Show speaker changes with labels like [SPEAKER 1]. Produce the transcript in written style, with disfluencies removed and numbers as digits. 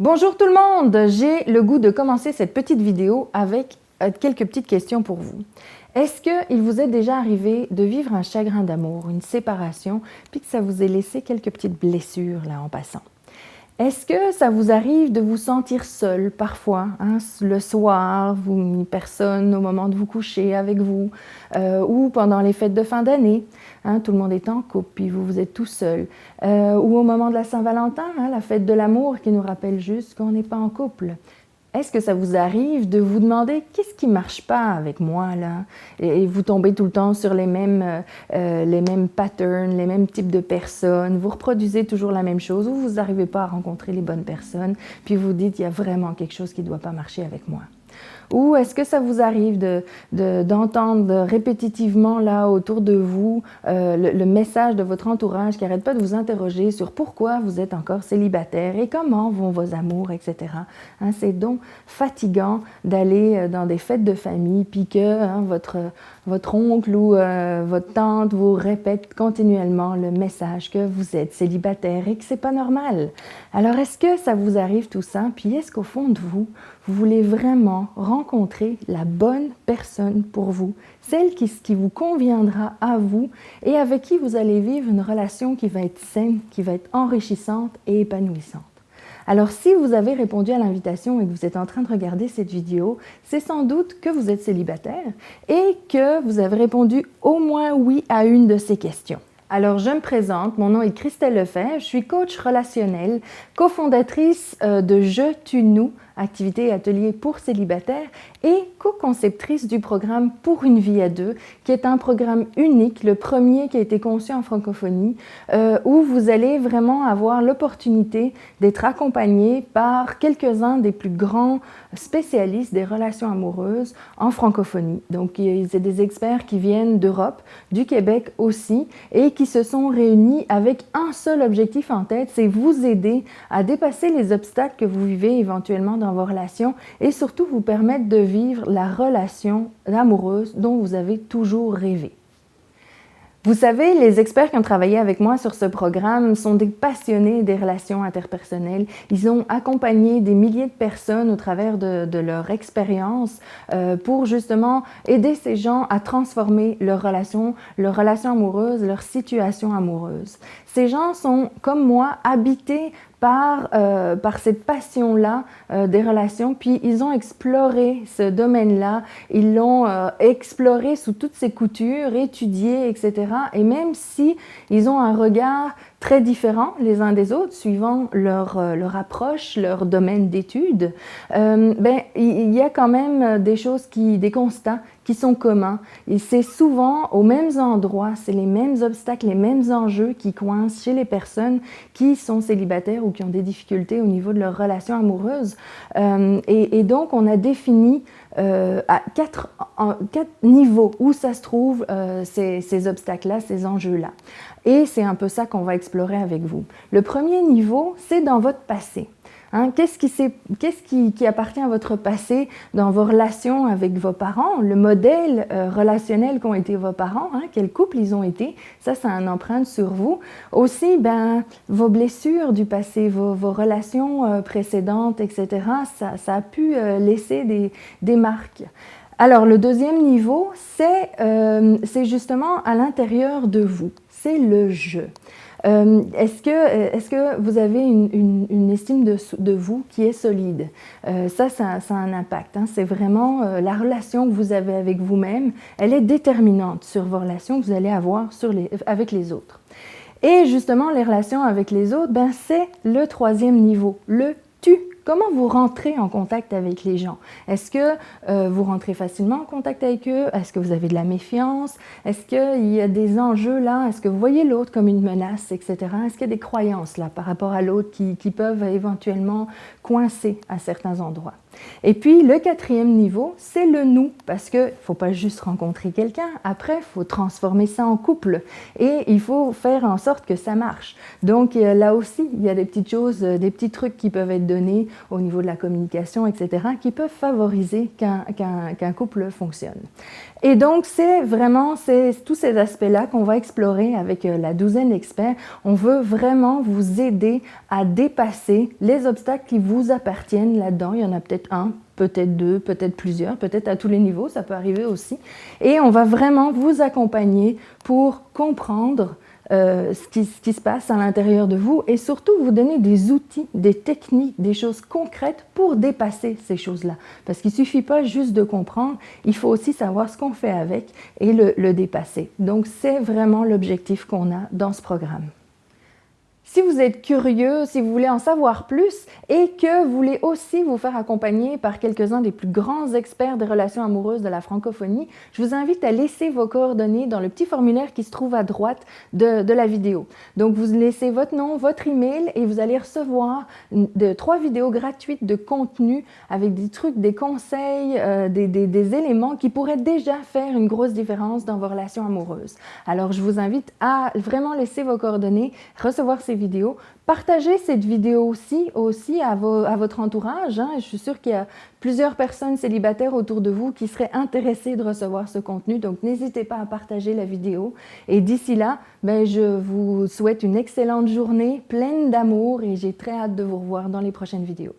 [SPEAKER 1] Bonjour tout le monde! J'ai le goût de commencer cette petite vidéo avec quelques petites questions pour vous. Est-ce qu'il vous est déjà arrivé de vivre un chagrin d'amour, une séparation, puis que ça vous ait laissé quelques petites blessures là en passant? Est-ce que ça vous arrive de vous sentir seul parfois, hein, le soir, vous, personne au moment de vous coucher avec vous, ou pendant les fêtes de fin d'année, hein, tout le monde est en couple, puis vous êtes tout seul, ou au moment de la Saint-Valentin, hein, la fête de l'amour qui nous rappelle juste qu'on n'est pas en couple. Est-ce que ça vous arrive de vous demander qu'est-ce qui marche pas avec moi là et vous tombez tout le temps sur les mêmes patterns, les mêmes types de personnes, vous reproduisez toujours la même chose ou vous n'arrivez pas à rencontrer les bonnes personnes, puis vous dites il y a vraiment quelque chose qui ne doit pas marcher avec moi. Ou est-ce que ça vous arrive d'entendre répétitivement là autour de vous le message de votre entourage qui n'arrête pas de vous interroger sur pourquoi vous êtes encore célibataire et comment vont vos amours, etc. Hein, c'est donc fatigant d'aller dans des fêtes de famille puis que votre oncle ou votre tante vous répète continuellement le message que vous êtes célibataire et que c'est pas normal. Alors est-ce que ça vous arrive tout ça? Puis est-ce qu'au fond de vous, vous voulez vraiment rencontrer la bonne personne pour vous, celle qui vous conviendra à vous et avec qui vous allez vivre une relation qui va être saine, qui va être enrichissante et épanouissante? Alors, si vous avez répondu à l'invitation et que vous êtes en train de regarder cette vidéo, c'est sans doute que vous êtes célibataire et que vous avez répondu au moins oui à une de ces questions. Alors, je me présente, mon nom est Christelle Lefebvre, je suis coach relationnel, cofondatrice de Je, Tu, Nous, activité et atelier pour célibataires et co-conceptrice du programme Pour une vie à deux, qui est un programme unique, le premier qui a été conçu en francophonie, où vous allez vraiment avoir l'opportunité d'être accompagné par quelques-uns des plus grands spécialistes des relations amoureuses en francophonie. Donc, c'est des experts qui viennent d'Europe, du Québec aussi, et qui se sont réunis avec un seul objectif en tête, c'est vous aider à dépasser les obstacles que vous vivez éventuellement dans vos relations et surtout vous permettre de vivre la relation amoureuse dont vous avez toujours rêvé. Vous savez, les experts qui ont travaillé avec moi sur ce programme sont des passionnés des relations interpersonnelles. Ils ont accompagné des milliers de personnes au travers de leur expérience pour justement aider ces gens à transformer leur relation amoureuse, leur situation amoureuse. Ces gens sont, comme moi, habités par cette passion-là des relations, puis ils ont exploré ce domaine-là, ils l'ont exploré sous toutes ses coutures, étudié, etc. Et même si ils ont un regard très différents les uns des autres, suivant leur approche, leur domaine d'études, il y a quand même des constats qui sont communs. Et c'est souvent aux mêmes endroits, c'est les mêmes obstacles, les mêmes enjeux qui coincent chez les personnes qui sont célibataires ou qui ont des difficultés au niveau de leur relation amoureuse. Et donc, on a défini à quatre niveaux où ça se trouve, ces obstacles-là, ces enjeux-là. Et c'est un peu ça qu'on va explorer avec vous. Le premier niveau, c'est dans votre passé. Hein, qu'est-ce qui appartient à votre passé dans vos relations avec vos parents, le modèle relationnel qu'ont été vos parents, hein, quel couple ils ont été, ça a une empreinte sur vous. Aussi, vos blessures du passé, vos relations précédentes, etc., ça a pu laisser des marques. Alors, le deuxième niveau, c'est justement à l'intérieur de vous, c'est le « je ». Est-ce que vous avez une estime de vous qui est solide? Ça a un impact. Hein. C'est vraiment la relation que vous avez avec vous-même. Elle est déterminante sur vos relations que vous allez avoir avec les autres. Et justement, les relations avec les autres, c'est le troisième niveau, le « tu ». Comment vous rentrez en contact avec les gens? Est-ce que vous rentrez facilement en contact avec eux? Est-ce que vous avez de la méfiance? Est-ce qu'il y a des enjeux là? Est-ce que vous voyez l'autre comme une menace, etc.? Est-ce qu'il y a des croyances là par rapport à l'autre qui peuvent éventuellement coincer à certains endroits? Et puis, le quatrième niveau, c'est le nous, parce qu'il ne faut pas juste rencontrer quelqu'un, après, il faut transformer ça en couple et il faut faire en sorte que ça marche. Donc, là aussi, il y a des petites choses, des petits trucs qui peuvent être donnés au niveau de la communication, etc., qui peuvent favoriser qu'un couple fonctionne. Et donc, c'est vraiment tous ces aspects-là qu'on va explorer avec la douzaine d'experts. On veut vraiment vous aider à dépasser les obstacles qui vous appartiennent là-dedans. Il y en a peut-être un, peut-être deux, peut-être plusieurs, peut-être à tous les niveaux, ça peut arriver aussi. Et on va vraiment vous accompagner pour comprendre ce qui se passe à l'intérieur de vous et surtout vous donner des outils, des techniques, des choses concrètes pour dépasser ces choses-là. Parce qu'il ne suffit pas juste de comprendre, il faut aussi savoir ce qu'on fait avec et le dépasser. Donc c'est vraiment l'objectif qu'on a dans ce programme. Si vous êtes curieux, si vous voulez en savoir plus et que vous voulez aussi vous faire accompagner par quelques-uns des plus grands experts des relations amoureuses de la francophonie, je vous invite à laisser vos coordonnées dans le petit formulaire qui se trouve à droite de la vidéo. Donc vous laissez votre nom, votre email et vous allez recevoir 3 vidéos gratuites de contenu avec des trucs, des conseils, des éléments qui pourraient déjà faire une grosse différence dans vos relations amoureuses. Alors je vous invite à vraiment laisser vos coordonnées, recevoir ces vidéos. Partagez cette vidéo aussi à votre entourage. Je suis sûre qu'il y a plusieurs personnes célibataires autour de vous qui seraient intéressées de recevoir ce contenu. Donc, n'hésitez pas à partager la vidéo. Et d'ici là, je vous souhaite une excellente journée pleine d'amour et j'ai très hâte de vous revoir dans les prochaines vidéos.